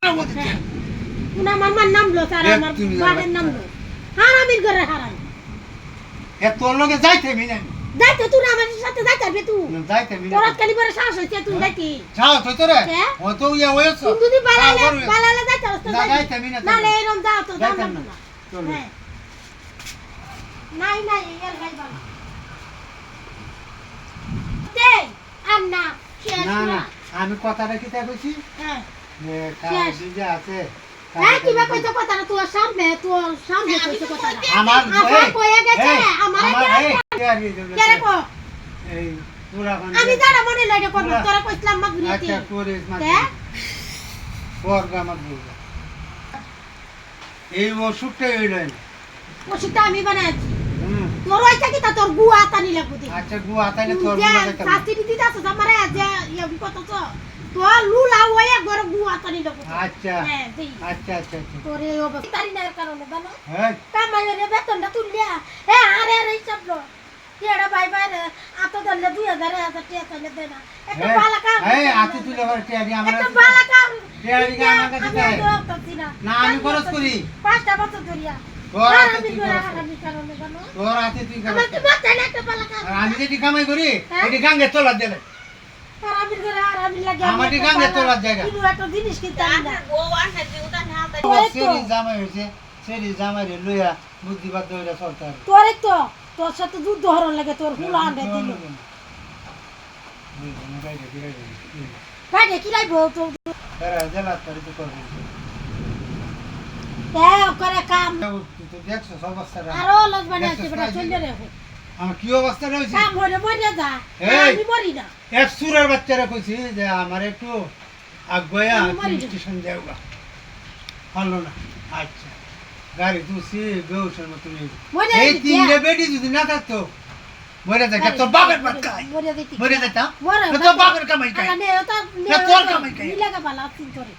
পুনা মারমার নামলো স্যার আমার বাড়ির নামলো হারামির ঘরে হারামি এ তোর লগে যাইতে আমি না যাইতে তুই আমার সাথে যাইতে হবে তুই যাইতে আমি তোর কালি পরে শ্বাস হইছে তুই যাইতি যাও তো তোরে ও তো ইয়া হইছ তুই যদি বালালে যাইতে হস না যাইতে আমি না নালে এরম যাও তো দাম যাইতাম না না। চলো। হ্যাঁ নাই নাই এর গাই বালা দে আন্না শেষ না না না আমি কথাটা কি তা কইছি হ্যাঁ যে কাজ যে আছে হ্যাঁ কিবা কইছো কথা না তোর সামনে কইছো কথা আমার আমার কইয়া গেছে আমার কেরে কো এই পুরা আমি জানা মনে লাগে করব তোরা কইছলাম মাগরিতে আচ্ছা করে তে পরগা আমার বলবা এই ওষুধটা হইলেন ওষুধটা আমি বানাইছি তোর ওইটা কি তা তোর গুয়া তানি লাগবো দি আচ্ছা গু আতাইলে তোর যে গুলা খাইতাম শাস্তি দিতে যাচ্ছে আমারে যে ইয়া কত তো তোর লুলা ওয়া গরে গুয়া তানি লাগবো আচ্ছা হ্যাঁ দেই আচ্ছা আচ্ছা আচ্ছা তোরে অবস্থা তারি না কারণে জানো হ্যাঁ কামাইরে বেতনটা তুললিয়া আরে হিসাব লো এড়া ভাই ভাই আতো দলে 2000 টাকা চাইলে দে না একটা বালা কাম এই আতি তুলে আবার টিয়ারি আমার একটা বালা কাম টিয়ারি আমার কাছে দেয় না আমি খরচ করি 5টা বছর ধরিয়া তোর আর হাতে আমি তুই গোরা খরচ কর। আমি কারণে জানো তোর হাতে তুই আমার খরচ কি কর। বাচ্চা না একটা বালা কাম আর আমি যেটি কামাই করি হ্যাঁ? এটি গাঙ্গে তোলা দেবে আর আমি গোরা আর আমি লাগে আমার কি গাঙ্গে তোলার জায়গা কিন্তু একটা জিনিস কিনতে আমি না সেরি জামাই হয়েছে সেরি জামাই রে লইয়া বুদ্ধিবাদ দইরা চলতে হবে তোরে তো তোর সাথে যুদ্ধ হরণ লাগে তোর হুলা আন্ডে দিল কাটে কি রাইবো তো জেলা তারি তো করবি করে কাম তুই তো দেখছো অবস্থাটা আরো লজ বানাইছে বড় চলে রে আমার কি অবস্থা রয়েছে কাম হরে মরে যা এই! আমি মরি না এক সুরের বাচ্চারা কইছি যে আমার একটু আগুয়া আমি মরি না। স্টেশন যাওগা ভালো না আচ্ছা গাড়ি তুই বেউসের মতো নেই মরে এই দিতি, তিনটে বেটি যদি না থাকতো মরে যাইতা তোর বাপের ভাত খাই মরে দিতি মরে যাইতা মরে তোর বাপের কামাই খাই আলা নে ওটা না, তোর কামাই খাই। নিলাগা বালা তিন করে